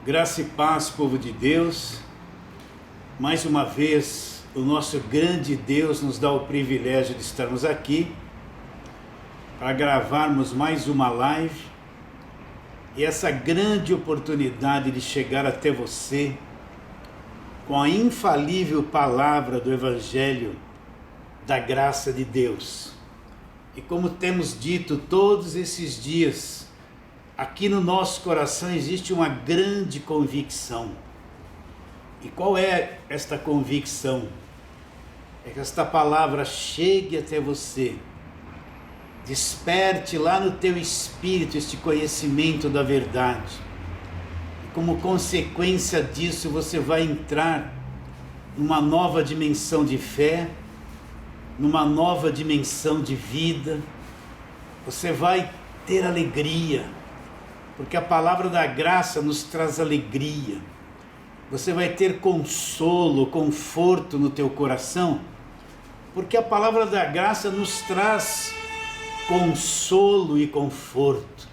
Graça e paz, povo de Deus. Mais uma vez, o nosso grande Deus nos dá o privilégio de estarmos aqui para gravarmos mais uma live e essa grande oportunidade de chegar até você com a infalível palavra do Evangelho da graça de Deus. E como temos dito todos esses dias, aqui no nosso coração existe uma grande convicção. E qual é esta convicção? É que esta palavra chegue até você, desperte lá no teu espírito este conhecimento da verdade. E como consequência disso você vai entrar numa nova dimensão de fé, numa nova dimensão de vida. Você vai ter alegria, porque a palavra da graça nos traz alegria. Você vai ter consolo, conforto no teu coração, porque a palavra da graça nos traz consolo e conforto.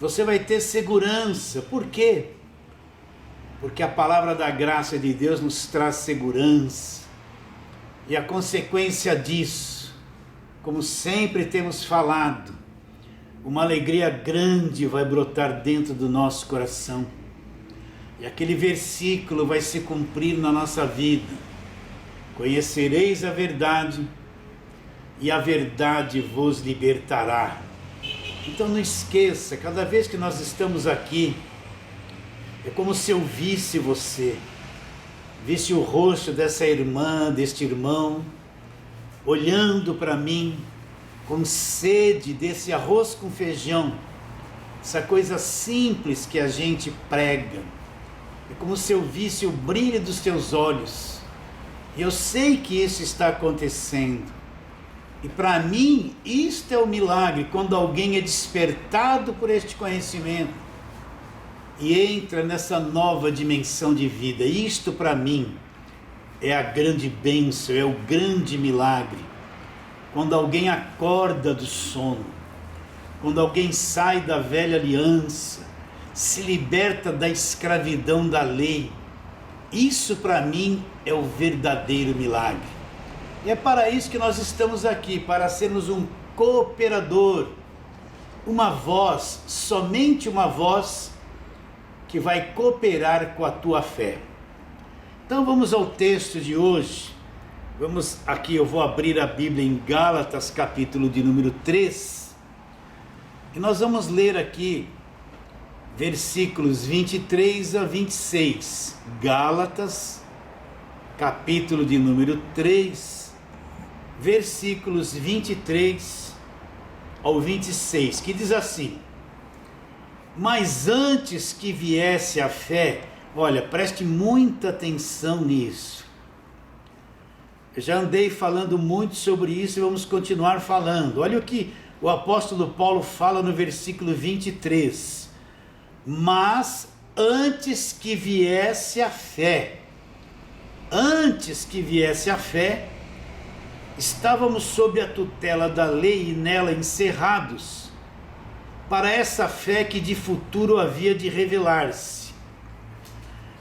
Você vai ter segurança. Por quê? Porque a palavra da graça de Deus nos traz segurança. E a consequência disso, como sempre temos falado, uma alegria grande vai brotar dentro do nosso coração. E aquele versículo vai se cumprir na nossa vida. Conhecereis a verdade, e a verdade vos libertará. Então não esqueça, cada vez que nós estamos aqui, é como se eu visse você, visse o rosto dessa irmã, deste irmão, olhando para mim, com sede desse arroz com feijão, essa coisa simples que a gente prega. É como se eu visse o brilho dos teus olhos. E eu sei que isso está acontecendo. E para mim, isto é o milagre, quando alguém é despertado por este conhecimento e entra nessa nova dimensão de vida. Isto para mim é a grande bênção, é o grande milagre. Quando alguém acorda do sono, quando alguém sai da velha aliança, se liberta da escravidão da lei, isso para mim é o verdadeiro milagre. E é para isso que nós estamos aqui, para sermos um cooperador, uma voz, somente uma voz que vai cooperar com a tua fé. Então vamos ao texto de hoje. Vamos aqui, eu vou abrir a Bíblia em Gálatas, capítulo de número 3. E nós vamos ler aqui versículos 23 a 26. Gálatas, capítulo de número 3, versículos 23 ao 26, que diz assim: mas antes que viesse a fé, olha, preste muita atenção nisso. Eu já andei falando muito sobre isso e vamos continuar falando. Olha o que o apóstolo Paulo fala no versículo 23. Mas antes que viesse a fé, estávamos sob a tutela da lei e nela encerrados, para essa fé que de futuro havia de revelar-se.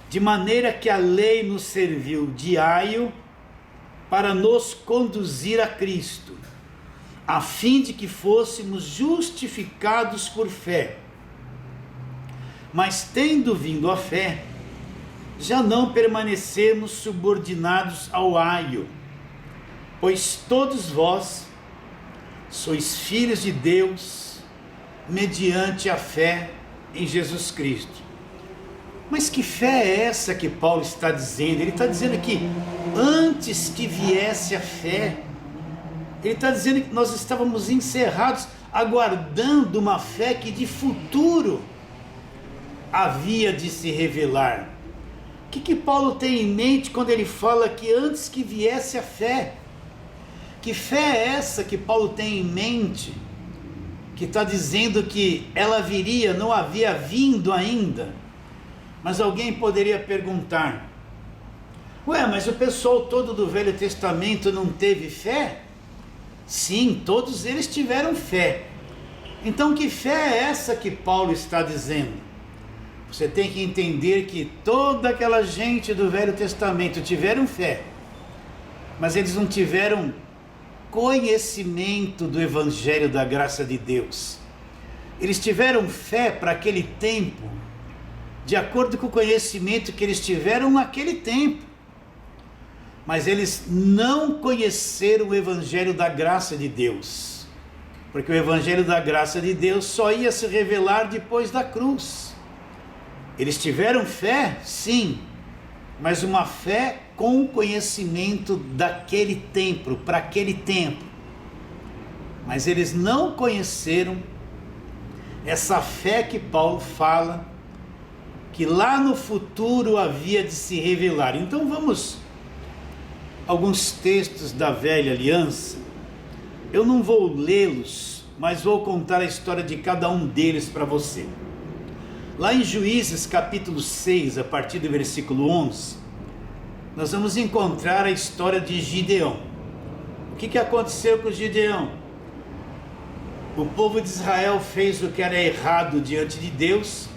De maneira que a lei nos serviu de aio para nos conduzir a Cristo, a fim de que fôssemos justificados por fé. Mas tendo vindo a fé, já não permanecemos subordinados ao aio, pois todos vós sois filhos de Deus, mediante a fé em Jesus Cristo. Mas que fé é essa que Paulo está dizendo? Ele está dizendo aqui, antes que viesse a fé. Ele está dizendo que nós estávamos encerrados, aguardando uma fé que de futuro havia de se revelar. O que Paulo tem em mente quando ele fala que antes que viesse a fé? Que fé é essa que Paulo tem em mente? Que está dizendo que ela viria, não havia vindo ainda. Mas alguém poderia perguntar: ué, mas o pessoal todo do Velho Testamento não teve fé? Sim, todos eles tiveram fé. Então que fé é essa que Paulo está dizendo? Você tem que entender que toda aquela gente do Velho Testamento tiveram fé, mas eles não tiveram conhecimento do Evangelho da graça de Deus. Eles tiveram fé para aquele tempo, de acordo com o conhecimento que eles tiveram naquele tempo. Mas eles não conheceram o Evangelho da graça de Deus. Porque o Evangelho da graça de Deus só ia se revelar depois da cruz. Eles tiveram fé, sim, mas uma fé com o conhecimento daquele tempo, para aquele tempo. Mas eles não conheceram essa fé que Paulo fala, que lá no futuro havia de se revelar. Então vamos alguns textos da Velha Aliança. Eu não vou lê-los, mas vou contar a história de cada um deles para você. Lá em Juízes capítulo 6, a partir do versículo 11, nós vamos encontrar a história de Gideão. O que aconteceu com Gideão? O povo de Israel fez o que era errado diante de Deus,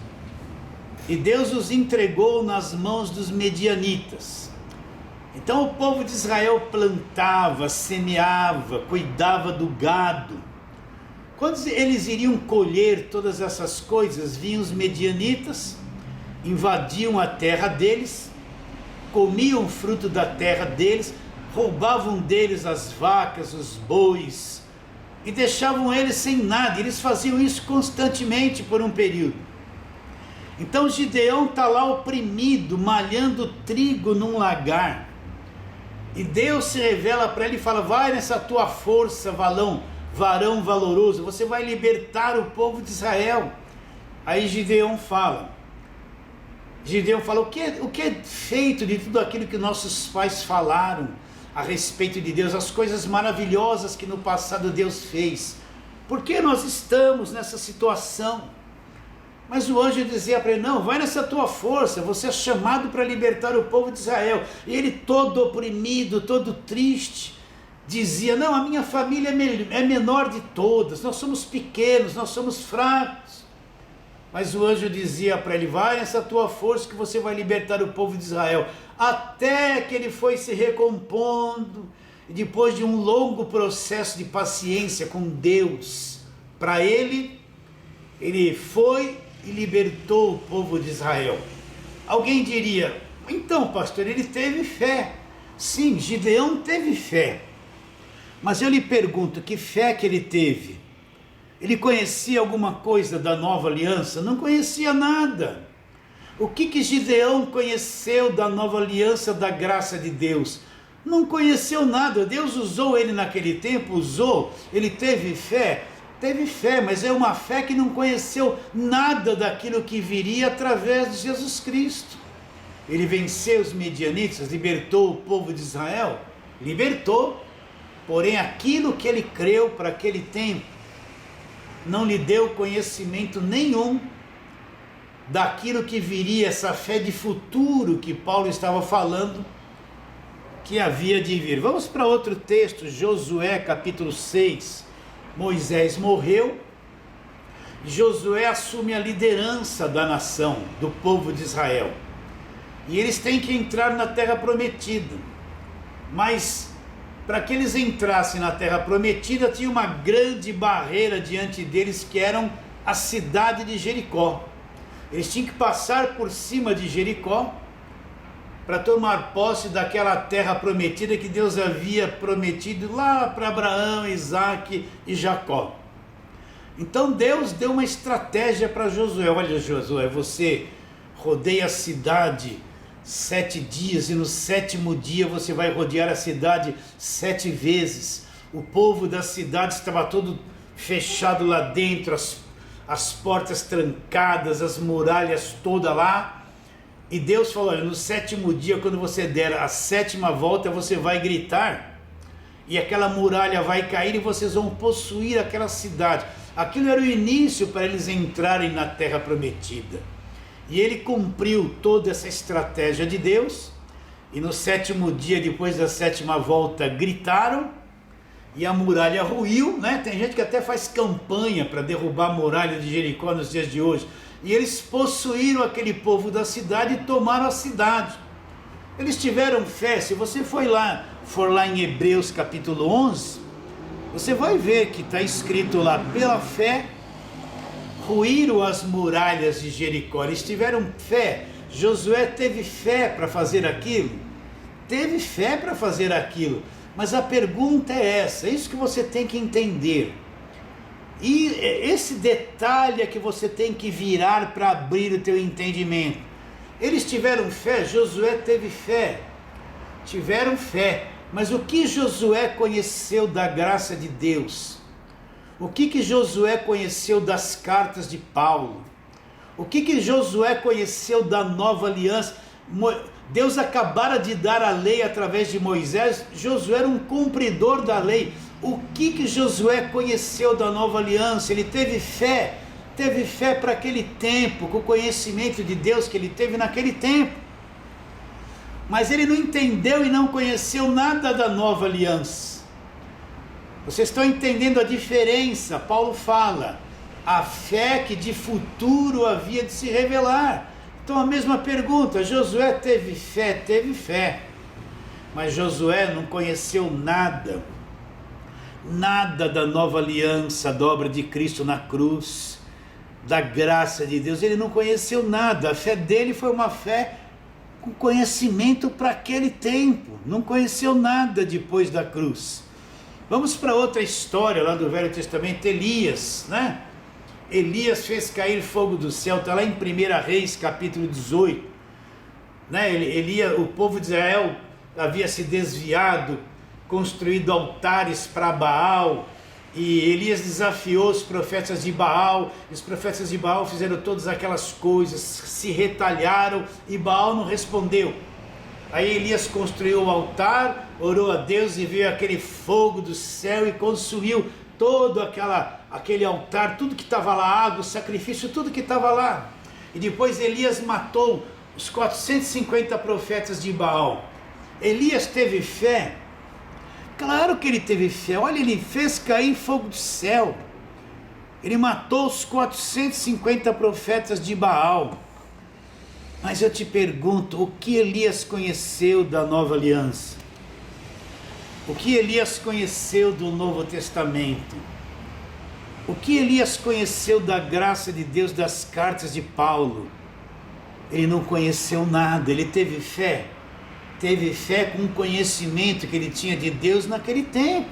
e Deus os entregou nas mãos dos medianitas. Então o povo de Israel plantava, semeava, cuidava do gado. Quando eles iriam colher todas essas coisas, vinham os medianitas, invadiam a terra deles, comiam o fruto da terra deles, roubavam deles as vacas, os bois, e deixavam eles sem nada. Eles faziam isso constantemente por um período. Então Gideão está lá oprimido, malhando trigo num lagar. E Deus se revela para ele e fala: vai nessa tua força, varão valoroso, você vai libertar o povo de Israel. Aí Gideão fala, o que é feito de tudo aquilo que nossos pais falaram a respeito de Deus, as coisas maravilhosas que no passado Deus fez? Por que nós estamos nessa situação? Mas o anjo dizia para ele: não, vai nessa tua força, você é chamado para libertar o povo de Israel. E ele, todo oprimido, todo triste, dizia: não, a minha família é menor de todas, nós somos pequenos, nós somos fracos. Mas o anjo dizia para ele: vai nessa tua força que você vai libertar o povo de Israel. Até que ele foi se recompondo, e depois de um longo processo de paciência com Deus, para ele foi e libertou o povo de Israel. Alguém diria: então, pastor, ele teve fé. Sim, Gideão teve fé. Mas eu lhe pergunto, que fé que ele teve? Ele conhecia alguma coisa da nova aliança? Não conhecia nada. O que Gideão conheceu da nova aliança da graça de Deus? Não conheceu nada. Deus usou ele naquele tempo, ele teve fé. Teve fé, mas é uma fé que não conheceu nada daquilo que viria através de Jesus Cristo. Ele venceu os medianitas, libertou o povo de Israel, libertou, porém aquilo que ele creu para aquele tempo não lhe deu conhecimento nenhum daquilo que viria, essa fé de futuro que Paulo estava falando que havia de vir. Vamos para outro texto, Josué capítulo 6. Moisés morreu, Josué assume a liderança da nação, do povo de Israel, e eles têm que entrar na terra prometida. Mas para que eles entrassem na terra prometida, tinha uma grande barreira diante deles, que eram a cidade de Jericó. Eles tinham que passar por cima de Jericó para tomar posse daquela terra prometida que Deus havia prometido lá para Abraão, Isaac e Jacó. Então Deus deu uma estratégia para Josué: olha, Josué, você rodeia a cidade 7 dias, e no 7º dia você vai rodear a cidade 7 vezes. O povo da cidade estava todo fechado lá dentro, as portas trancadas, as muralhas todas lá. E Deus falou: olha, no 7º dia, quando você der a 7ª volta, você vai gritar, e aquela muralha vai cair, e vocês vão possuir aquela cidade. Aquilo era o início para eles entrarem na terra prometida. E ele cumpriu toda essa estratégia de Deus, e no 7º dia, depois da 7ª volta, gritaram, e a muralha ruiu, né? Tem gente que até faz campanha para derrubar a muralha de Jericó nos dias de hoje. E eles possuíram aquele povo da cidade e tomaram a cidade. Eles tiveram fé. Se você for lá em Hebreus capítulo 11, você vai ver que está escrito lá: pela fé ruíram as muralhas de Jericó. Eles tiveram fé. Josué teve fé para fazer aquilo. Teve fé para fazer aquilo. Mas a pergunta é essa, é isso que você tem que entender. E esse detalhe é que você tem que virar para abrir o teu entendimento. Eles tiveram fé, Josué teve fé. Tiveram fé. Mas o que Josué conheceu da graça de Deus? O que Josué conheceu das cartas de Paulo? O que Josué conheceu da nova aliança? Deus acabara de dar a lei através de Moisés. Josué era um cumpridor da lei. O que Josué conheceu da nova aliança? Ele teve fé para aquele tempo, com o conhecimento de Deus que ele teve naquele tempo. Mas ele não entendeu e não conheceu nada da nova aliança. Vocês estão entendendo a diferença? Paulo fala, a fé que de futuro havia de se revelar. Então a mesma pergunta, Josué teve fé, mas Josué não conheceu nada da nova aliança, da obra de Cristo na cruz, da graça de Deus. Ele não conheceu nada. A fé dele foi uma fé com conhecimento para aquele tempo, não conheceu nada depois da cruz. Vamos para outra história lá do Velho Testamento, Elias, né? Elias fez cair fogo do céu, está lá em 1 Reis capítulo 18, né? O povo de Israel havia se desviado, construído altares para Baal, e Elias desafiou os profetas de Baal. Os profetas de Baal fizeram todas aquelas coisas, se retalharam, e Baal não respondeu. Aí Elias construiu o altar, orou a Deus e veio aquele fogo do céu e consumiu todo aquele altar, tudo que estava lá, água, sacrifício, tudo que estava lá. E depois Elias matou os 450 profetas de Baal. Elias teve fé? Claro que ele teve fé. Olha, ele fez cair fogo do céu. Ele matou os 450 profetas de Baal. Mas eu te pergunto, o que Elias conheceu da nova aliança? O que Elias conheceu do Novo Testamento? O que Elias conheceu da graça de Deus, das cartas de Paulo? Ele não conheceu nada. Ele teve fé com o conhecimento que ele tinha de Deus naquele tempo,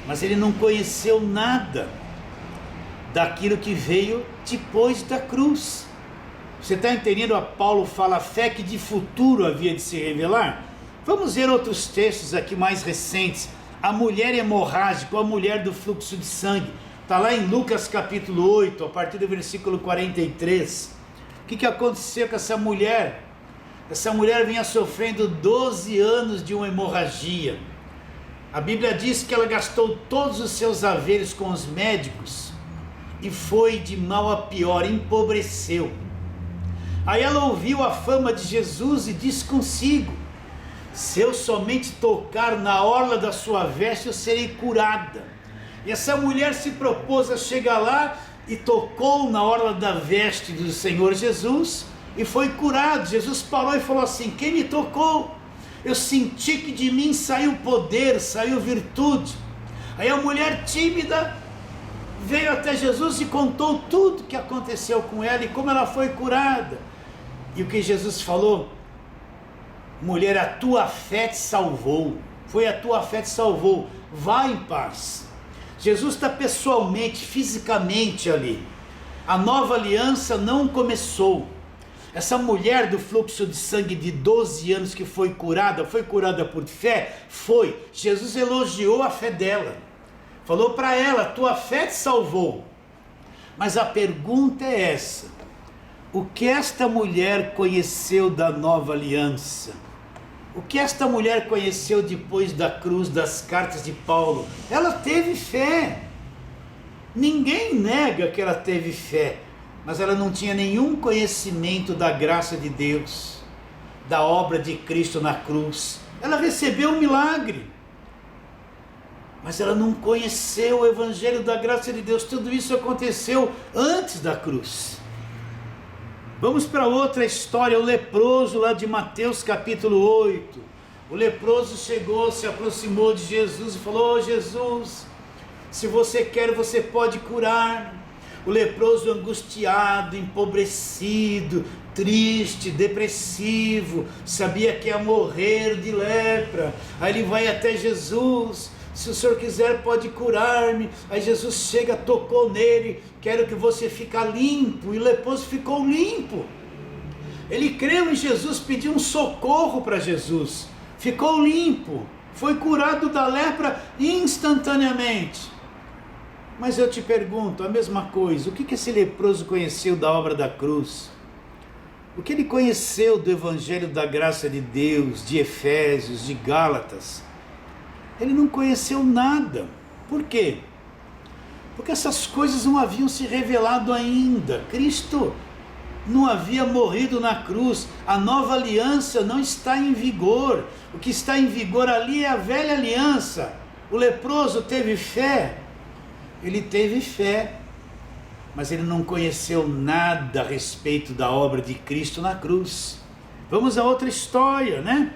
mas ele não conheceu nada daquilo que veio depois da cruz. Você está entendendo? A Paulo fala, a fé que de futuro havia de se revelar. Vamos ver outros textos aqui mais recentes. A mulher hemorrágica, a mulher do fluxo de sangue, está lá em Lucas capítulo 8, a partir do versículo 43. O que aconteceu com essa mulher? Essa mulher vinha sofrendo 12 anos de uma hemorragia. A Bíblia diz que ela gastou todos os seus haveres com os médicos e foi de mal a pior, empobreceu. Aí ela ouviu a fama de Jesus e disse consigo, se eu somente tocar na orla da sua veste, eu serei curada. E essa mulher se propôs a chegar lá e tocou na orla da veste do Senhor Jesus e foi curado. Jesus parou e falou assim, quem me tocou? Eu senti que de mim saiu poder, saiu virtude. Aí a mulher tímida veio até Jesus e contou tudo o que aconteceu com ela e como ela foi curada. E o que Jesus falou? Mulher, a tua fé te salvou. Foi a tua fé que te salvou. Vá em paz. Jesus está pessoalmente, fisicamente ali. A nova aliança não começou. Essa mulher do fluxo de sangue de 12 anos que foi curada por fé? Foi. Jesus elogiou a fé dela. Falou para ela, tua fé te salvou. Mas a pergunta é essa. O que esta mulher conheceu da nova aliança? O que esta mulher conheceu depois da cruz, das cartas de Paulo? Ela teve fé. Ninguém nega que ela teve fé, mas ela não tinha nenhum conhecimento da graça de Deus, da obra de Cristo na cruz. Ela recebeu um milagre, mas ela não conheceu o evangelho da graça de Deus. Tudo isso aconteceu antes da cruz. Vamos para outra história, o leproso lá de Mateus capítulo 8. O leproso chegou, se aproximou de Jesus e falou: "Ô Jesus, se você quer, você pode curar." O leproso angustiado, empobrecido, triste, depressivo, sabia que ia morrer de lepra. Aí ele vai até Jesus: "Se o senhor quiser, pode curar-me." Aí Jesus chega, tocou nele: "Quero que você fique limpo." E o leproso ficou limpo. Ele creu em Jesus, pediu um socorro para Jesus, ficou limpo, foi curado da lepra instantaneamente. Mas eu te pergunto a mesma coisa: o que esse leproso conheceu da obra da cruz? O que ele conheceu do Evangelho da graça de Deus, de Efésios, de Gálatas? Ele não conheceu nada. Por quê? Porque essas coisas não haviam se revelado ainda. Cristo não havia morrido na cruz. A nova aliança não está em vigor. O que está em vigor ali é a velha aliança. O leproso teve fé. Ele teve fé, mas ele não conheceu nada a respeito da obra de Cristo na cruz. Vamos a outra história, né?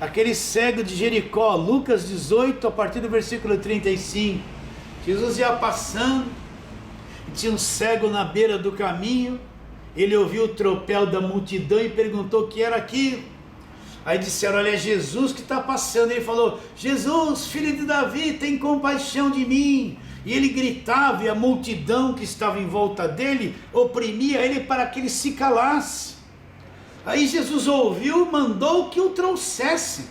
Aquele cego de Jericó, Lucas 18, a partir do versículo 35. Jesus ia passando, e tinha um cego na beira do caminho. Ele ouviu o tropel da multidão e perguntou o que era aquilo. Aí disseram: "Olha, é Jesus que está passando." Ele falou: "Jesus, filho de Davi, tem compaixão de mim." E ele gritava, e a multidão que estava em volta dele oprimia ele para que ele se calasse. Aí Jesus ouviu, mandou que o trouxesse.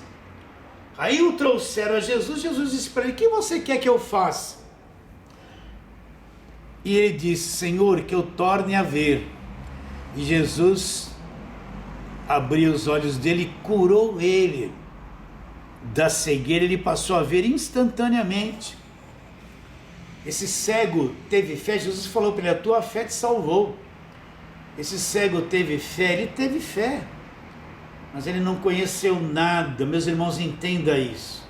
Aí o trouxeram a Jesus. Jesus disse para ele: "O que você quer que eu faça?" E ele disse: "Senhor, que eu torne a ver." E Jesus abriu os olhos dele e curou ele da cegueira. Ele passou a ver instantaneamente. Esse cego teve fé. Jesus falou para ele: "A tua fé te salvou." Esse cego teve fé, ele teve fé, mas ele não conheceu nada. Meus irmãos, entenda isso.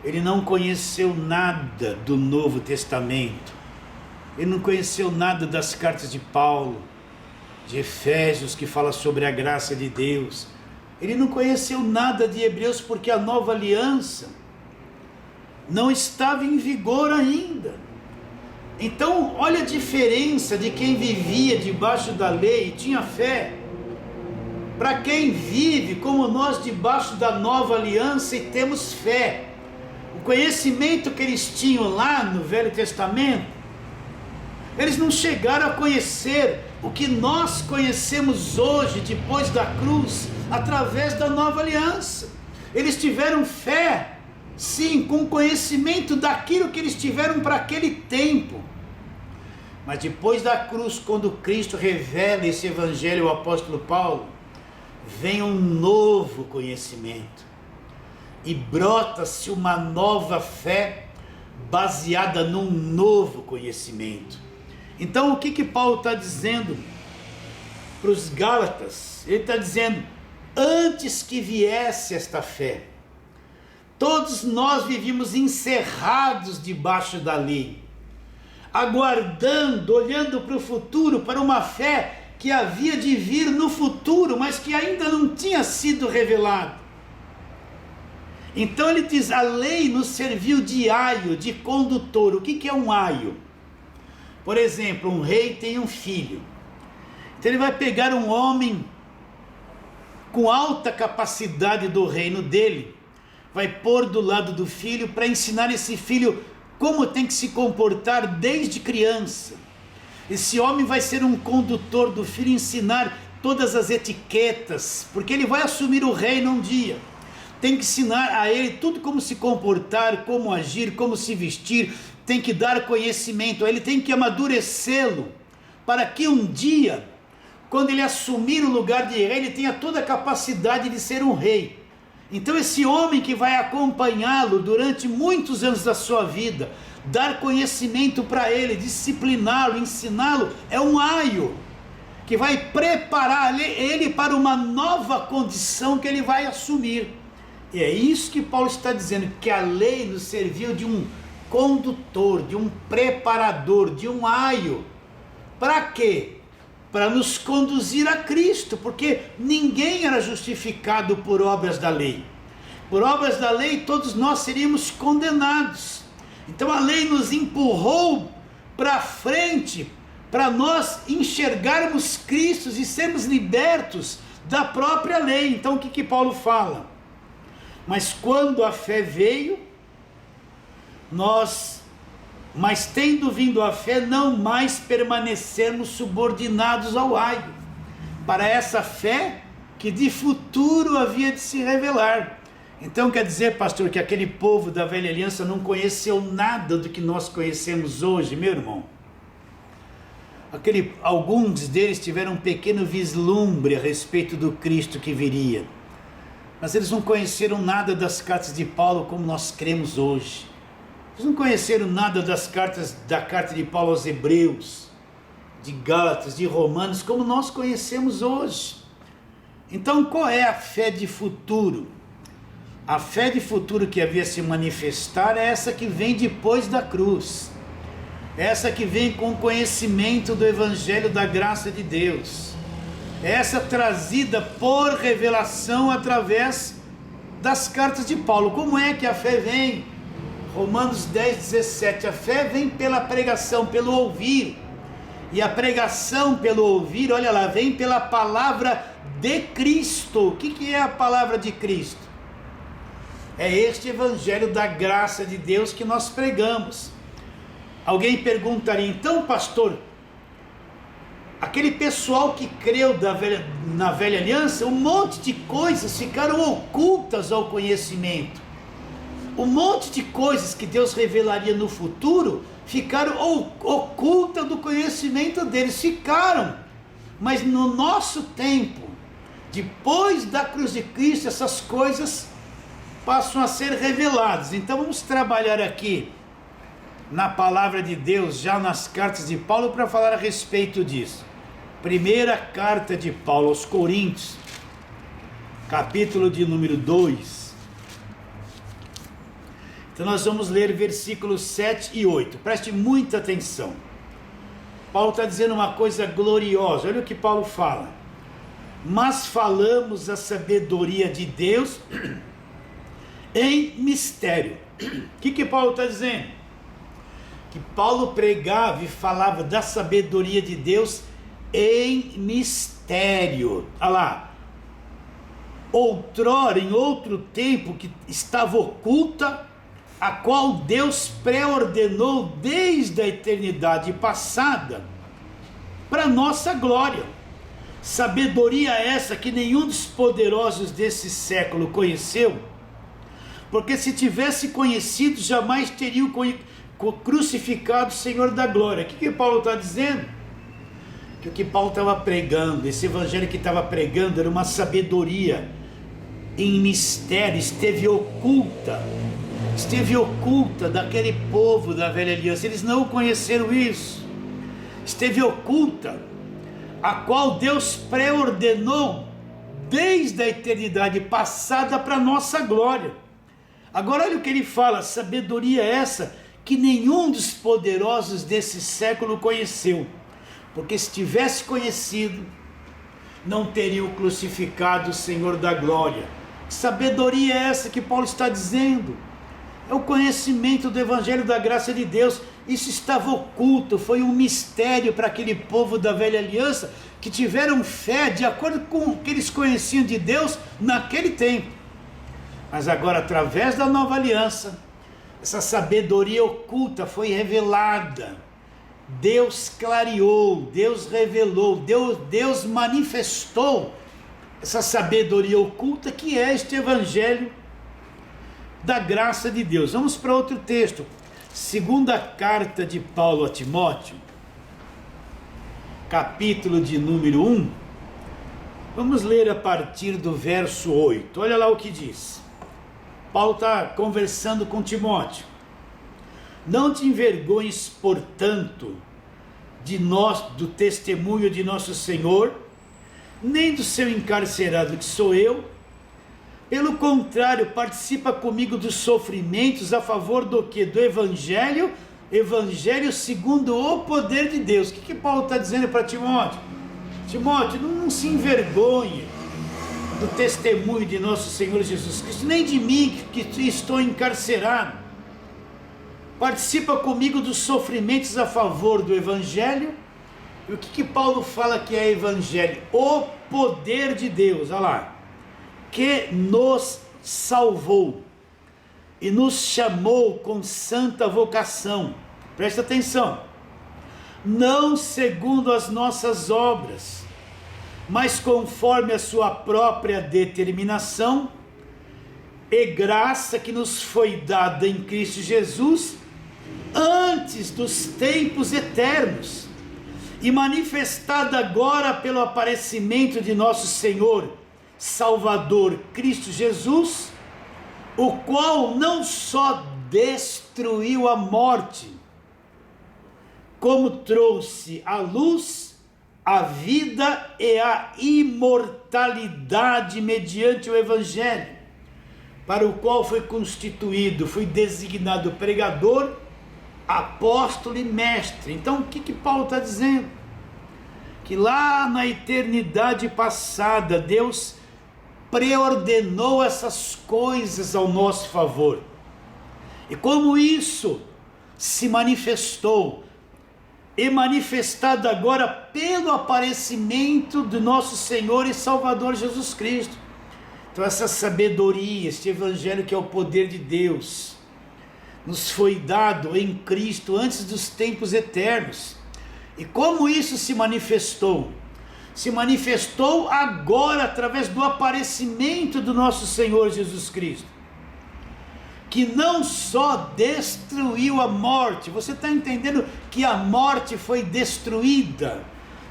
Ele não conheceu nada do Novo Testamento. Ele não conheceu nada das cartas de Paulo, de Efésios, que fala sobre a graça de Deus. Ele não conheceu nada de Hebreus, porque a nova aliança não estava em vigor ainda. Então, olha a diferença de quem vivia debaixo da lei e tinha fé, para quem vive como nós debaixo da nova aliança e temos fé. O conhecimento que eles tinham lá no Velho Testamento, eles não chegaram a conhecer o que nós conhecemos hoje, depois da cruz, através da nova aliança. Eles tiveram fé, sim, com conhecimento daquilo que eles tiveram para aquele tempo. Mas depois da cruz, quando Cristo revela esse evangelho ao apóstolo Paulo, vem um novo conhecimento. E brota-se uma nova fé baseada num novo conhecimento. Então, o que Paulo está dizendo para os Gálatas? Ele está dizendo: antes que viesse esta fé, todos nós vivíamos encerrados debaixo da lei, aguardando, olhando para o futuro, para uma fé que havia de vir no futuro, mas que ainda não tinha sido revelada. Então ele diz: a lei nos serviu de aio, de condutor. O que é um aio? Por exemplo, um rei tem um filho. Então ele vai pegar um homem com alta capacidade do reino dele, vai pôr do lado do filho para ensinar esse filho como tem que se comportar desde criança. Esse homem vai ser um condutor do filho, ensinar todas as etiquetas, porque ele vai assumir o reino um dia. Tem que ensinar a ele tudo como se comportar, como agir, como se vestir, tem que dar conhecimento a ele, tem que amadurecê-lo, para que um dia, quando ele assumir o lugar de rei, ele tenha toda a capacidade de ser um rei. Então esse homem que vai acompanhá-lo durante muitos anos da sua vida, dar conhecimento para ele, discipliná-lo, ensiná-lo, é um aio que vai preparar ele para uma nova condição que ele vai assumir. E é isso que Paulo está dizendo, que a lei nos serviu de um condutor, de um preparador, de um aio. Para quê? para nos conduzir a Cristo, porque ninguém era justificado por obras da lei. Por obras da lei todos nós seríamos condenados. Então a lei nos empurrou para frente, para nós enxergarmos Cristo e sermos libertos da própria lei. Então o que Paulo fala? Mas quando a fé veio, mas tendo vindo a fé, não mais permanecermos subordinados ao aio, para essa fé que de futuro havia de se revelar. Então quer dizer, pastor, que aquele povo da velha aliança não conheceu nada do que nós conhecemos hoje, meu irmão? Alguns deles tiveram um pequeno vislumbre a respeito do Cristo que viria, mas eles não conheceram nada das cartas de Paulo como nós cremos hoje. Eles não conheceram nada da carta de Paulo aos Hebreus, de Gálatas, de Romanos, como nós conhecemos hoje. Então qual é a fé de futuro? A fé de futuro que havia se manifestar é essa que vem depois da cruz, essa que vem com o conhecimento do Evangelho da graça de Deus, essa trazida por revelação através das cartas de Paulo. Como é que a fé vem? Romanos 10:17, a fé vem pela pregação, pelo ouvir, e a pregação pelo ouvir, olha lá, vem pela palavra de Cristo. O que é a palavra de Cristo? É este Evangelho da graça de Deus que nós pregamos. Alguém perguntaria, então pastor, aquele pessoal que creu na velha aliança, um monte de coisas ficaram ocultas ao conhecimento. Um monte de coisas que Deus revelaria no futuro ficaram ocultas do conhecimento deles, ficaram. Mas no nosso tempo, depois da cruz de Cristo, essas coisas passam a ser reveladas. Então vamos trabalhar aqui na palavra de Deus, já nas cartas de Paulo, para falar a respeito disso. Primeira carta de Paulo aos Coríntios, capítulo de número 2. Então nós vamos ler versículos 7 e 8. Preste muita atenção. Paulo está dizendo uma coisa gloriosa. Olha o que Paulo fala. Mas falamos a sabedoria de Deus em mistério. O que Paulo está dizendo? Que Paulo pregava e falava da sabedoria de Deus em mistério. Olha lá. Outrora, em outro tempo que estava oculta, a qual Deus pré-ordenou desde a eternidade passada para nossa glória. Sabedoria essa que nenhum dos poderosos desse século conheceu, porque se tivesse conhecido, jamais teriam crucificado o Senhor da glória. O que Paulo está dizendo? Que o que Paulo estava pregando, esse evangelho que estava pregando, era uma sabedoria em mistério, esteve oculta daquele povo da velha aliança. Eles não conheceram isso. Esteve oculta, a qual Deus pré-ordenou desde a eternidade passada para nossa glória. Agora olha o que ele fala, sabedoria essa que nenhum dos poderosos desse século conheceu, porque se tivesse conhecido, não teriam crucificado o Senhor da glória. Que sabedoria é essa que Paulo está dizendo? É o conhecimento do Evangelho da graça de Deus. Isso estava oculto, foi um mistério para aquele povo da velha aliança, que tiveram fé de acordo com o que eles conheciam de Deus naquele tempo. Mas agora, através da nova aliança, essa sabedoria oculta foi revelada. Deus clareou, Deus revelou, Deus manifestou essa sabedoria oculta que é este Evangelho da graça de Deus. Vamos para outro texto. Segunda carta de Paulo a Timóteo, capítulo de número 1. Vamos ler a partir do verso 8. Olha lá o que diz. Paulo está conversando com Timóteo. Não te envergonhes, portanto, do testemunho de nosso Senhor, nem do seu encarcerado, que sou eu. Pelo contrário, participa comigo dos sofrimentos a favor do que? Do Evangelho segundo o poder de Deus. O que Paulo está dizendo para Timóteo? Timóteo, não se envergonhe do testemunho de nosso Senhor Jesus Cristo, nem de mim que estou encarcerado. Participa comigo dos sofrimentos a favor do Evangelho. E o que Paulo fala que é Evangelho? O poder de Deus, olha lá, que nos salvou e nos chamou com santa vocação. Presta atenção. Não segundo as nossas obras, mas conforme a sua própria determinação e graça que nos foi dada em Cristo Jesus antes dos tempos eternos, e manifestada agora pelo aparecimento de nosso Senhor Salvador Cristo Jesus, o qual não só destruiu a morte, como trouxe à luz a vida e a imortalidade mediante o Evangelho, para o qual foi designado pregador, apóstolo e mestre. Então o que Paulo está dizendo? Que lá na eternidade passada, Deus preordenou essas coisas ao nosso favor. E como isso se manifestou, e manifestado agora pelo aparecimento do nosso Senhor e Salvador Jesus Cristo. Então essa sabedoria, este Evangelho que é o poder de Deus, nos foi dado em Cristo antes dos tempos eternos. E como isso se manifestou? Se manifestou agora através do aparecimento do nosso Senhor Jesus Cristo, que não só destruiu a morte. Você está entendendo que a morte foi destruída?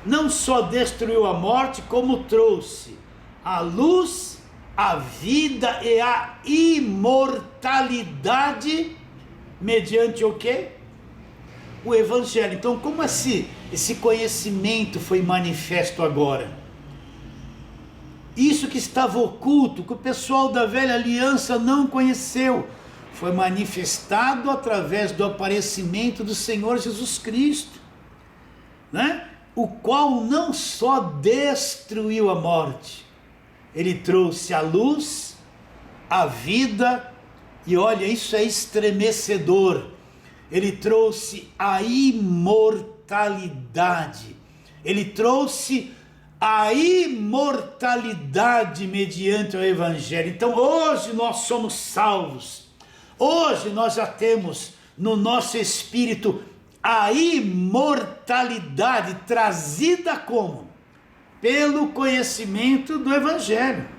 Não só destruiu a morte, como trouxe a luz, a vida e a imortalidade mediante o quê? O Evangelho. Então, como esse conhecimento foi manifesto agora? Isso que estava oculto, que o pessoal da velha aliança não conheceu, foi manifestado através do aparecimento do Senhor Jesus Cristo, né? O qual não só destruiu a morte, ele trouxe a luz, a vida, e olha, isso é estremecedor, ele trouxe a imortalidade, ele trouxe a imortalidade mediante o Evangelho. Então hoje nós somos salvos, hoje nós já temos no nosso espírito a imortalidade trazida como? Pelo conhecimento do Evangelho.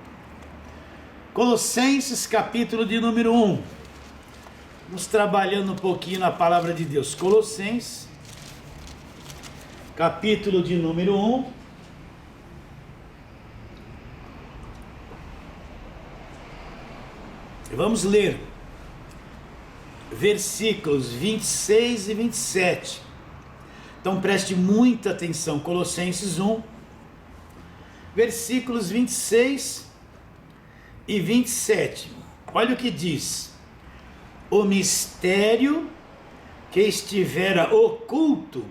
Colossenses capítulo de número 1. Vamos trabalhando um pouquinho na palavra de Deus. Colossenses capítulo de número 1. Vamos ler versículos 26 e 27. Então preste muita atenção. Colossenses 1, versículos 26 e 27. Olha o que diz: o mistério que estivera oculto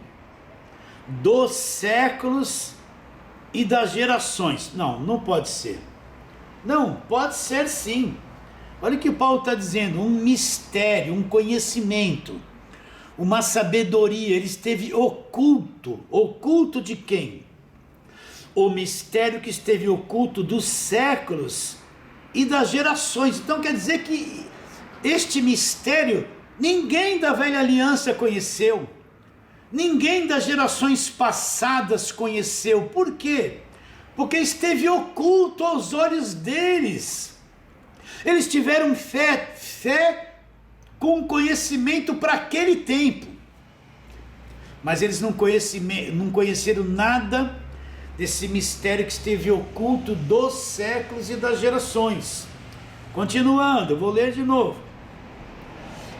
dos séculos e das gerações. Não pode ser. Não, pode ser sim. Olha o que Paulo está dizendo: um mistério, um conhecimento, uma sabedoria, ele esteve oculto. Oculto de quem? O mistério que esteve oculto dos séculos e das gerações. Então quer dizer que este mistério ninguém da velha aliança conheceu, ninguém das gerações passadas conheceu. Por quê? Porque esteve oculto aos olhos deles. Eles tiveram fé com conhecimento para aquele tempo, mas eles não conheceram nada desse mistério que esteve oculto dos séculos e das gerações. Continuando, eu vou ler de novo.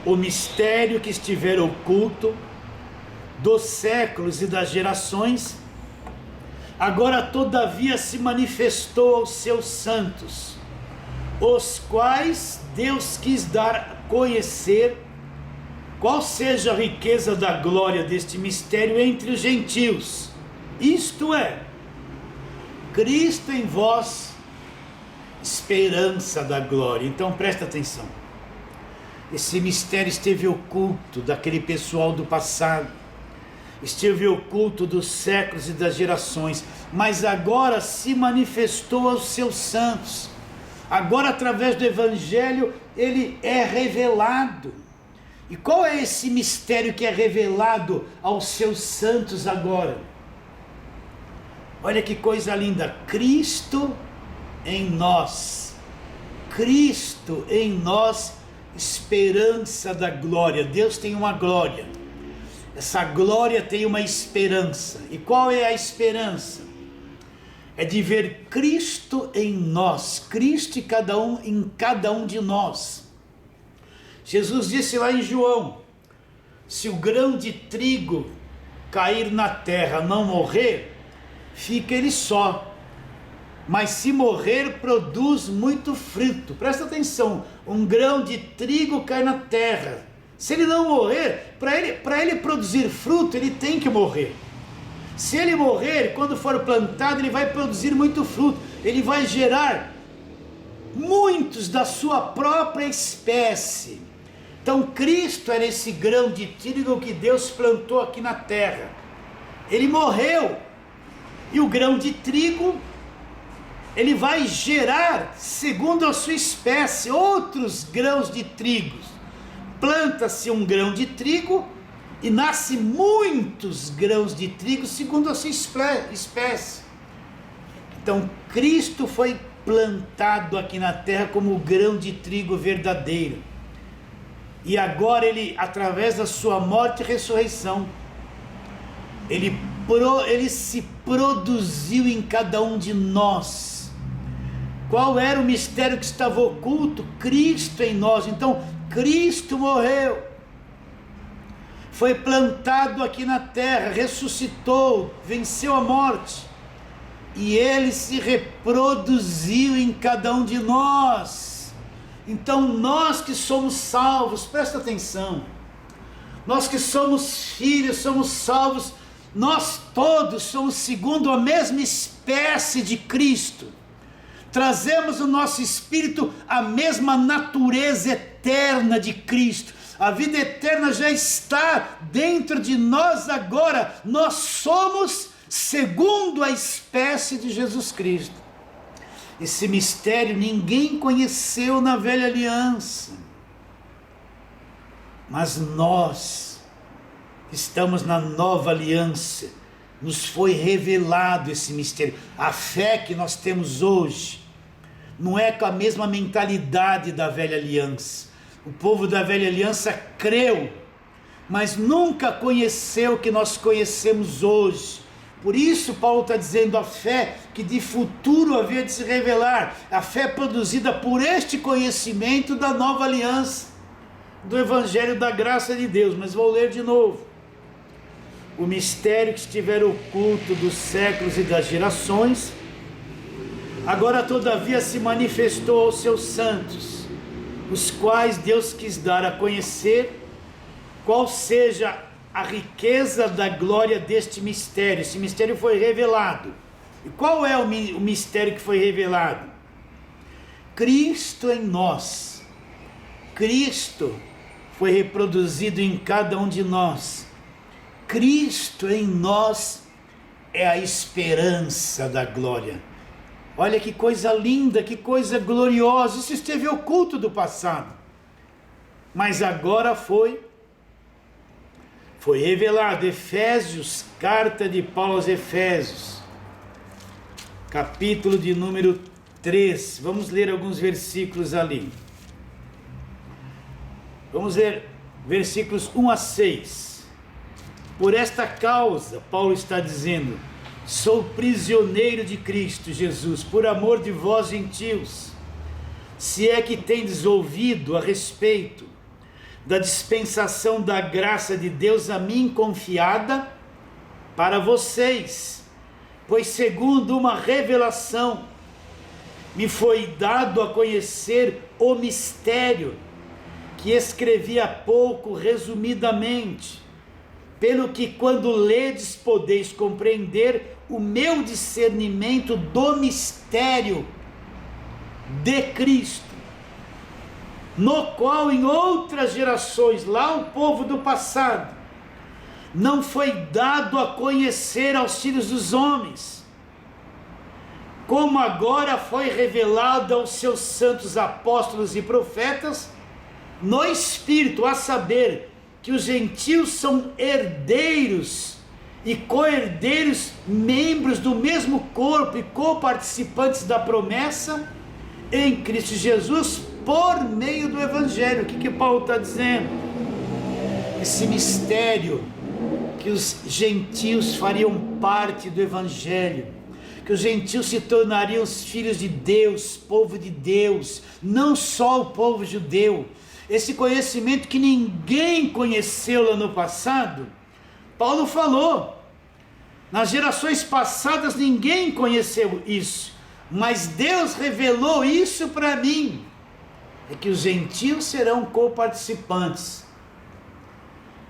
O mistério que estiver oculto dos séculos e das gerações, agora todavia se manifestou aos seus santos, os quais Deus quis dar a conhecer qual seja a riqueza da glória deste mistério entre os gentios, isto é, Cristo em vós, esperança da glória. Então presta atenção. Esse mistério esteve oculto daquele pessoal do passado, esteve oculto dos séculos e das gerações, mas agora se manifestou aos seus santos. Agora, através do Evangelho, ele é revelado. E qual é esse mistério que é revelado aos seus santos agora? Olha que coisa linda, Cristo em nós, Cristo em nós, esperança da glória. Deus tem uma glória, essa glória tem uma esperança. E qual é a esperança? É de ver Cristo em nós, Cristo em cada um de nós. Jesus disse lá em João: se o grão de trigo cair na terra não morrer, fica ele só, mas se morrer, produz muito fruto. Presta atenção, um grão de trigo cai na terra, se ele não morrer, para ele produzir fruto, ele tem que morrer. Se ele morrer, quando for plantado, ele vai produzir muito fruto, ele vai gerar muitos da sua própria espécie. Então Cristo era esse grão de trigo que Deus plantou aqui na terra. Ele morreu, e o grão de trigo, ele vai gerar, segundo a sua espécie, outros grãos de trigo. Planta-se um grão de trigo e nasce muitos grãos de trigo segundo a sua espécie. Então Cristo foi plantado aqui na terra como o grão de trigo verdadeiro. E agora ele, através da sua morte e ressurreição, ele se produziu em cada um de nós. Qual era o mistério que estava oculto? Cristo em nós. Então Cristo morreu, foi plantado aqui na terra, ressuscitou, venceu a morte, e ele se reproduziu em cada um de nós. Então nós que somos salvos, presta atenção, nós que somos filhos, somos salvos, nós todos somos segundo a mesma espécie de Cristo, trazemos no nosso espírito a mesma natureza eterna de Cristo. A vida eterna já está dentro de nós agora. Nós somos segundo a espécie de Jesus Cristo. Esse mistério ninguém conheceu na velha aliança, mas nós estamos na nova aliança. Nos foi revelado esse mistério. A fé que nós temos hoje não é com a mesma mentalidade da velha aliança. O povo da velha aliança creu, mas nunca conheceu o que nós conhecemos hoje. Por isso Paulo está dizendo a fé que de futuro havia de se revelar, a fé produzida por este conhecimento da nova aliança, do Evangelho da graça de Deus. Mas vou ler de novo. O mistério que estiver oculto dos séculos e das gerações, agora todavia se manifestou aos seus santos, os quais Deus quis dar a conhecer qual seja a riqueza da glória deste mistério. Esse mistério foi revelado. E qual é o mistério que foi revelado? Cristo em nós. Cristo foi reproduzido em cada um de nós. Cristo em nós é a esperança da glória. Olha que coisa linda, que coisa gloriosa. Isso esteve oculto do passado, mas agora foi revelado. Efésios, carta de Paulo aos Efésios, capítulo de número 3. Vamos ler alguns versículos ali. Vamos ler versículos 1 a 6. Por esta causa, Paulo está dizendo, sou prisioneiro de Cristo Jesus, por amor de vós gentios, se é que tendes ouvido a respeito da dispensação da graça de Deus a mim confiada para vocês, pois segundo uma revelação me foi dado a conhecer o mistério que escrevi há pouco resumidamente, pelo que quando ledes podeis compreender o meu discernimento do mistério de Cristo, no qual em outras gerações, lá o povo do passado, não foi dado a conhecer aos filhos dos homens, como agora foi revelado aos seus santos apóstolos e profetas, no Espírito, a saber, que os gentios são herdeiros e co-herdeiros, membros do mesmo corpo e co-participantes da promessa em Cristo Jesus, por meio do Evangelho. O que Paulo está dizendo? Esse mistério, que os gentios fariam parte do Evangelho, que os gentios se tornariam os filhos de Deus, povo de Deus, não só o povo judeu. Esse conhecimento que ninguém conheceu lá no passado, Paulo falou, nas gerações passadas ninguém conheceu isso, mas Deus revelou isso para mim, é que os gentios serão co-participantes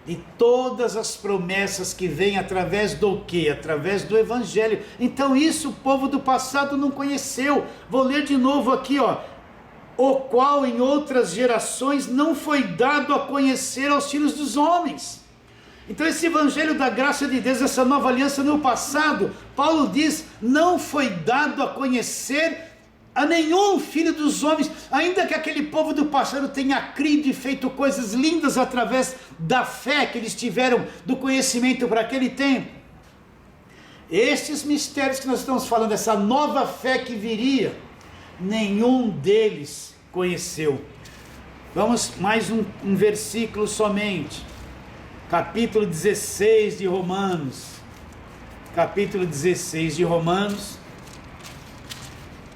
e todas as promessas que vêm através do quê? Através do Evangelho. Então isso o povo do passado não conheceu. Vou ler de novo aqui, ó. O qual em outras gerações não foi dado a conhecer aos filhos dos homens. Então esse Evangelho da graça de Deus, essa nova aliança no passado, Paulo diz, não foi dado a conhecer a nenhum filho dos homens, ainda que aquele povo do passado tenha crido e feito coisas lindas através da fé que eles tiveram, do conhecimento para aquele tempo. Estes mistérios que nós estamos falando, essa nova fé que viria, nenhum deles conheceu. Vamos mais um versículo somente, capítulo 16 de Romanos, capítulo 16 de Romanos,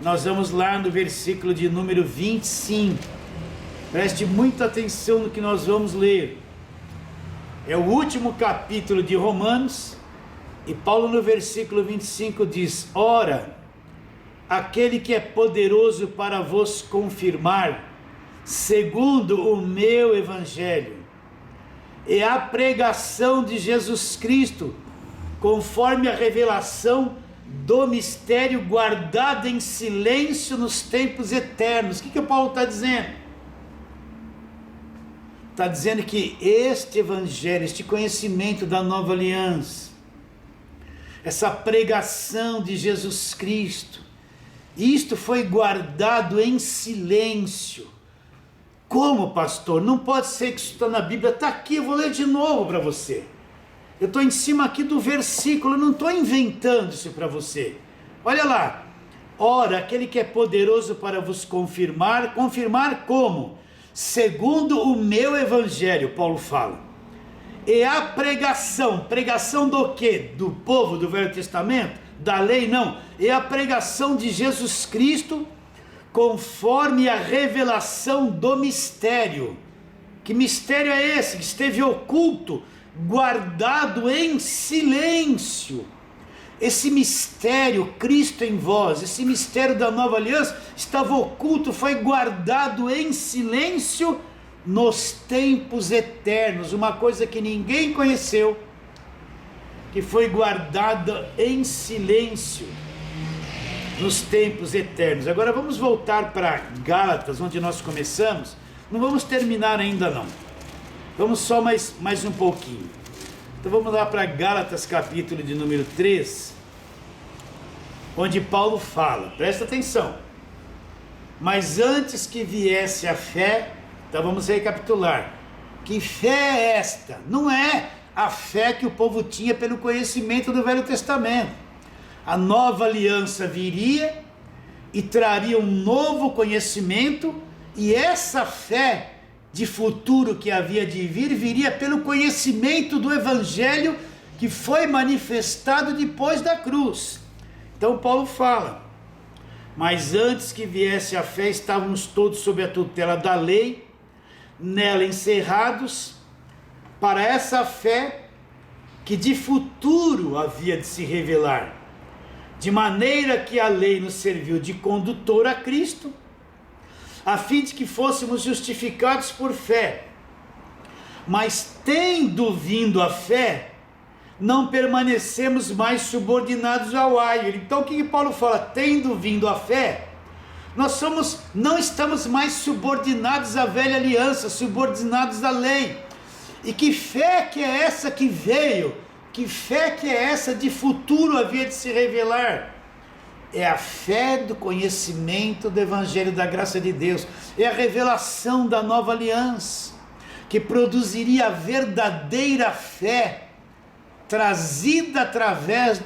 nós vamos lá no versículo de número 25, preste muita atenção no que nós vamos ler, é o último capítulo de Romanos, e Paulo no versículo 25 diz, ora, aquele que é poderoso para vos confirmar, segundo o meu Evangelho, e a pregação de Jesus Cristo, conforme a revelação do mistério guardado em silêncio nos tempos eternos. O que Paulo está dizendo? Está dizendo que este Evangelho, este conhecimento da nova aliança, essa pregação de Jesus Cristo, isto foi guardado em silêncio. Como, pastor? Não pode ser que isso está na Bíblia. Está aqui, eu vou ler de novo para você. Eu estou em cima aqui do versículo, eu não estou inventando isso para você. Olha lá. Ora, aquele que é poderoso para vos confirmar, confirmar como? Segundo o meu Evangelho, Paulo fala. E a pregação, pregação do quê? Do povo do Velho Testamento? Da lei? Não. E a pregação de Jesus Cristo, conforme a revelação do mistério. Que mistério é esse? Que esteve oculto, guardado em silêncio. Esse mistério, Cristo em vós, esse mistério da nova aliança, estava oculto, foi guardado em silêncio nos tempos eternos. Uma coisa que ninguém conheceu, que foi guardada em silêncio nos tempos eternos. Agora vamos voltar para Gálatas, onde nós começamos. Não vamos terminar ainda não. Vamos só mais um pouquinho. Então vamos lá para Gálatas, capítulo de número 3, onde Paulo fala, presta atenção. Mas antes que viesse a fé, então vamos recapitular. Que fé é esta? Não é a fé que o povo tinha pelo conhecimento do Velho Testamento. A nova aliança viria e traria um novo conhecimento, e essa fé de futuro que havia de vir, viria pelo conhecimento do Evangelho que foi manifestado depois da cruz. Então Paulo fala, mas antes que viesse a fé, estávamos todos sob a tutela da lei, nela encerrados, para essa fé que de futuro havia de se revelar, de maneira que a lei nos serviu de condutor a Cristo, a fim de que fôssemos justificados por fé. Mas tendo vindo a fé, não permanecemos mais subordinados ao aio. Então o que Paulo fala? Tendo vindo a fé, não estamos mais subordinados à velha aliança, subordinados à lei. E que fé que é essa que veio? Que fé que é essa de futuro havia de se revelar? É a fé do conhecimento do Evangelho da graça de Deus, é a revelação da nova aliança, que produziria a verdadeira fé, trazida através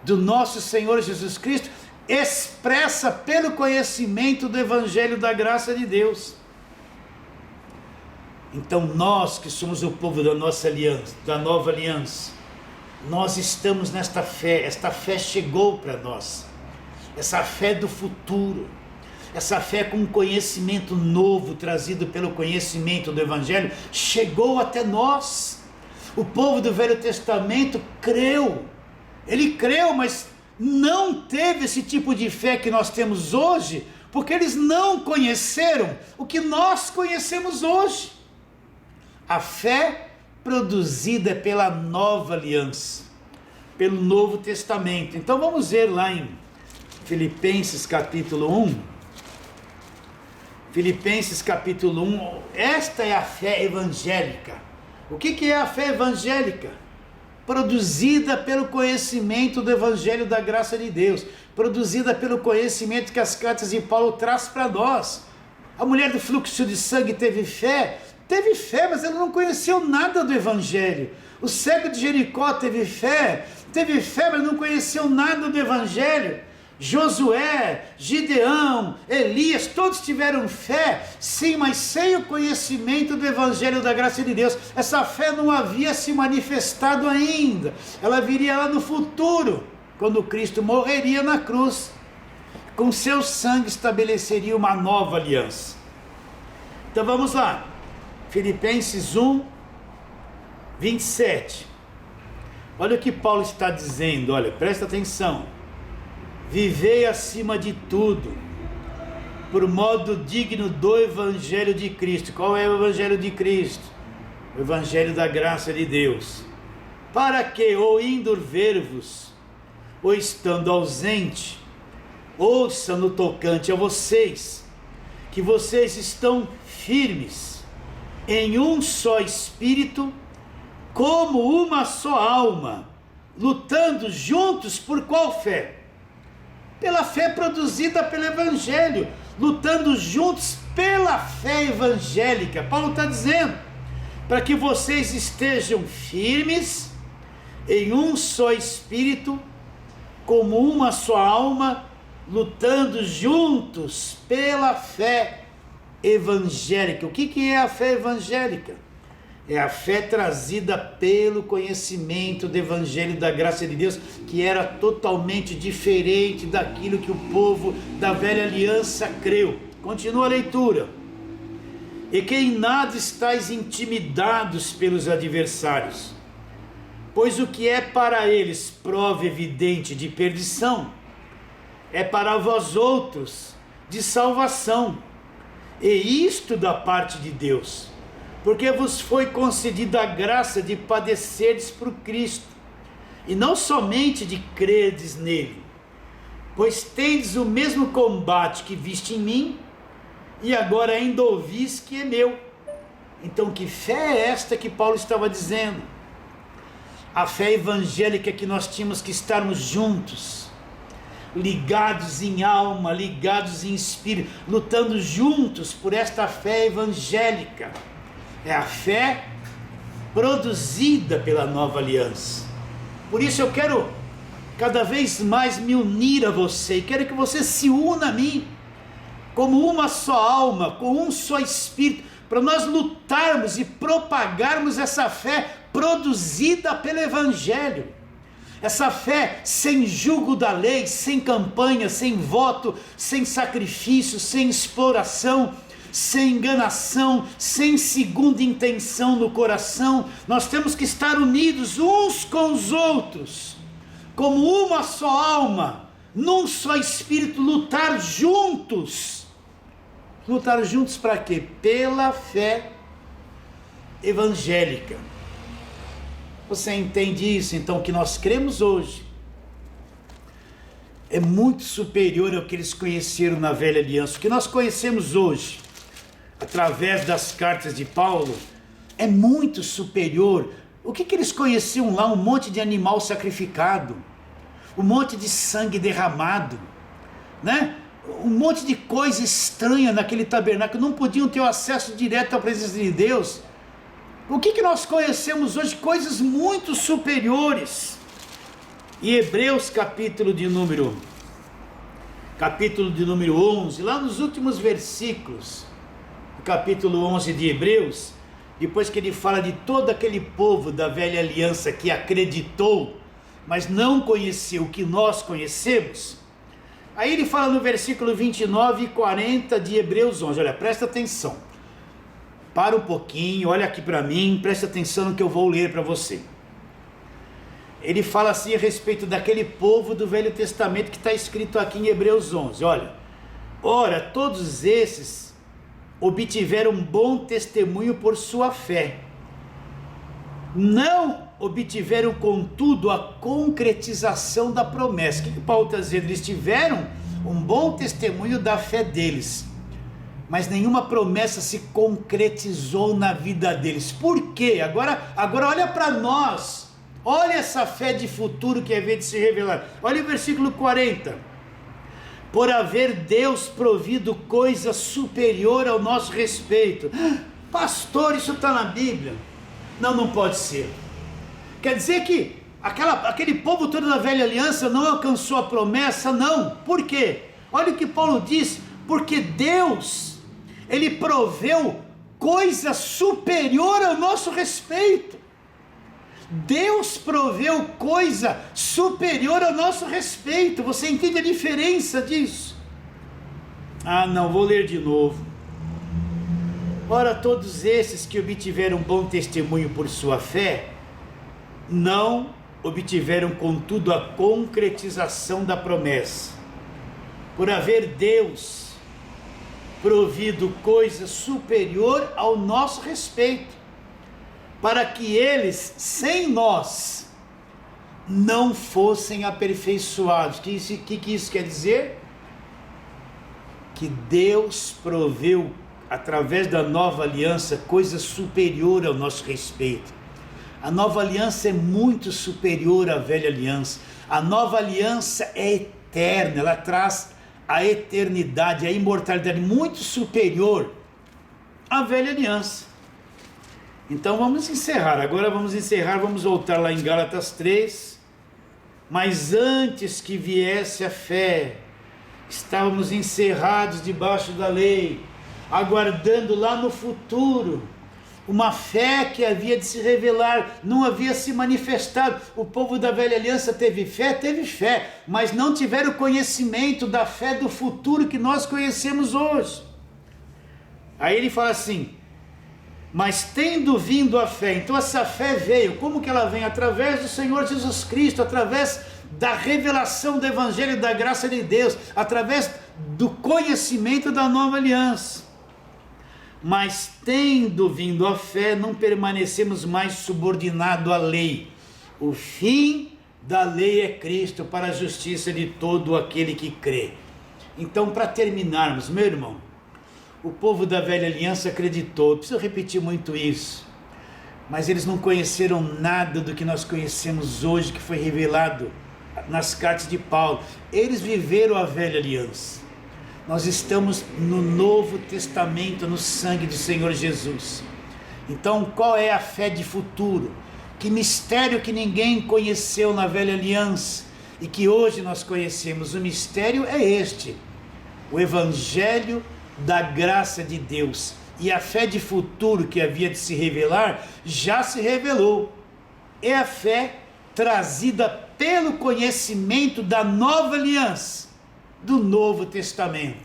do nosso Senhor Jesus Cristo, expressa pelo conhecimento do Evangelho da graça de Deus. Então nós que somos o povo da nossa aliança, da nova aliança, nós estamos nesta fé, esta fé chegou para nós, essa fé do futuro, essa fé com um conhecimento novo, trazido pelo conhecimento do Evangelho, chegou até nós. O povo do Velho Testamento creu, ele creu, mas não teve esse tipo de fé que nós temos hoje, porque eles não conheceram o que nós conhecemos hoje. A fé produzida pela nova aliança, pelo Novo Testamento. Então vamos ver lá em Filipenses capítulo 1, Filipenses capítulo 1, esta é a fé evangélica. O que é a fé evangélica? Produzida pelo conhecimento do Evangelho da graça de Deus, produzida pelo conhecimento que as cartas de Paulo traz para nós. A mulher do fluxo de sangue teve fé, mas ela não conheceu nada do Evangelho. O cego de Jericó teve fé, mas não conheceu nada do Evangelho. Josué, Gideão, Elias, todos tiveram fé, sim, mas sem o conhecimento do Evangelho da graça de Deus. Essa fé não havia se manifestado ainda, ela viria lá no futuro, quando Cristo morreria na cruz, com seu sangue estabeleceria uma nova aliança. Então vamos lá, Filipenses 1, 27, olha o que Paulo está dizendo, olha, presta atenção. Vivei acima de tudo, por modo digno do Evangelho de Cristo. Qual é o Evangelho de Cristo? O Evangelho da graça de Deus. Para que, ou indo ver-vos, ou estando ausente, ouçam no tocante a vocês, que vocês estão firmes, em um só espírito, como uma só alma, lutando juntos por qual fé? Pela fé produzida pelo Evangelho, lutando juntos pela fé evangélica. Paulo está dizendo, para que vocês estejam firmes, em um só espírito, como uma só alma, lutando juntos pela fé evangélica. O que é a fé evangélica? É a fé trazida pelo conhecimento do Evangelho da graça de Deus, que era totalmente diferente daquilo que o povo da velha aliança creu. Continua a leitura. E que em nada estáis intimidados pelos adversários, pois o que é para eles prova evidente de perdição, é para vós outros de salvação, e isto da parte de Deus, porque vos foi concedida a graça de padecerdes por Cristo, e não somente de crerdes nele, pois tendes o mesmo combate que viste em mim, e agora ainda ouvis que é meu. Então que fé é esta que Paulo estava dizendo? A fé evangélica que nós tínhamos que estarmos juntos, ligados em alma, ligados em espírito, lutando juntos por esta fé evangélica. É a fé produzida pela nova aliança. Por isso eu quero cada vez mais me unir a você, e quero que você se una a mim, como uma só alma, com um só espírito, para nós lutarmos e propagarmos essa fé produzida pelo Evangelho. Essa fé sem jugo da lei, sem campanha, sem voto, sem sacrifício, sem exploração, sem enganação, sem segunda intenção no coração. Nós temos que estar unidos uns com os outros, como uma só alma, num só espírito, lutar juntos. Lutar juntos para quê? Pela fé evangélica. Você entende isso? Então, o que nós cremos hoje é muito superior ao que eles conheceram na velha aliança. O que nós conhecemos hoje, através das cartas de Paulo, é muito superior. O que eles conheciam lá? Um monte de animal sacrificado, um monte de sangue derramado, né? Um monte de coisa estranha naquele tabernáculo. Não podiam ter o acesso direto à presença de Deus. O que nós conhecemos hoje? Coisas muito superiores. Em Hebreus capítulo de número 11, lá nos últimos versículos, capítulo 11 de Hebreus, depois que ele fala de todo aquele povo da velha aliança que acreditou, mas não conheceu o que nós conhecemos, aí ele fala no versículo 29 e 40 de Hebreus 11, olha, presta atenção, para um pouquinho, olha aqui para mim, presta atenção no que eu vou ler para você. Ele fala assim a respeito daquele povo do Velho Testamento que está escrito aqui em Hebreus 11, olha, ora, todos esses obtiveram bom testemunho por sua fé, não obtiveram contudo a concretização da promessa. O que Paulo está dizendo? Eles tiveram um bom testemunho da fé deles, mas nenhuma promessa se concretizou na vida deles. Por quê? Agora olha para nós, olha essa fé de futuro que é ver de se revelar. Olha o versículo 40, por haver Deus provido coisa superior ao nosso respeito. Pastor, isso está na Bíblia? Não pode ser. Quer dizer que aquele povo todo da velha aliança não alcançou a promessa? Não. Por quê? Olha o que Paulo diz, porque Deus, Ele proveu coisa superior ao nosso respeito. Deus proveu coisa superior ao nosso respeito. Você entende a diferença disso? Vou ler de novo. Ora, todos esses que obtiveram bom testemunho por sua fé, não obtiveram contudo a concretização da promessa, por haver Deus provido coisa superior ao nosso respeito, para que eles, sem nós, não fossem aperfeiçoados. O que isso quer dizer? Que Deus proveu, através da nova aliança, coisa superior ao nosso respeito. A nova aliança é muito superior à velha aliança. A nova aliança é eterna, ela traz a eternidade, a imortalidade, muito superior à velha aliança. Então vamos encerrar, vamos voltar lá em Gálatas 3, mas antes que viesse a fé, estávamos encerrados debaixo da lei, aguardando lá no futuro, uma fé que havia de se revelar, não havia se manifestado. O povo da velha aliança teve fé, mas não tiveram conhecimento da fé do futuro que nós conhecemos hoje. Aí ele fala assim, mas tendo vindo a fé, então essa fé veio, como que ela vem? Através do Senhor Jesus Cristo, através da revelação do Evangelho da graça de Deus, através do conhecimento da nova aliança. Mas tendo vindo a fé, não permanecemos mais subordinados à lei. O fim da lei é Cristo para a justiça de todo aquele que crê. Então, para terminarmos, meu irmão, o povo da velha aliança acreditou, eu preciso repetir muito isso, mas eles não conheceram nada do que nós conhecemos hoje, que foi revelado nas cartas de Paulo. Eles viveram a velha aliança. Nós estamos no Novo Testamento, no sangue do Senhor Jesus. Então, qual é a fé de futuro? Que mistério que ninguém conheceu na velha aliança e que hoje nós conhecemos? O mistério é este: o Evangelho da graça de Deus. E a fé de futuro que havia de se revelar, já se revelou. É a fé trazida pelo conhecimento da nova aliança, do Novo Testamento.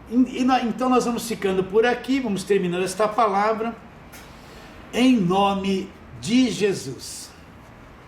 Então nós vamos ficando por aqui, vamos terminando esta palavra, em nome de Jesus.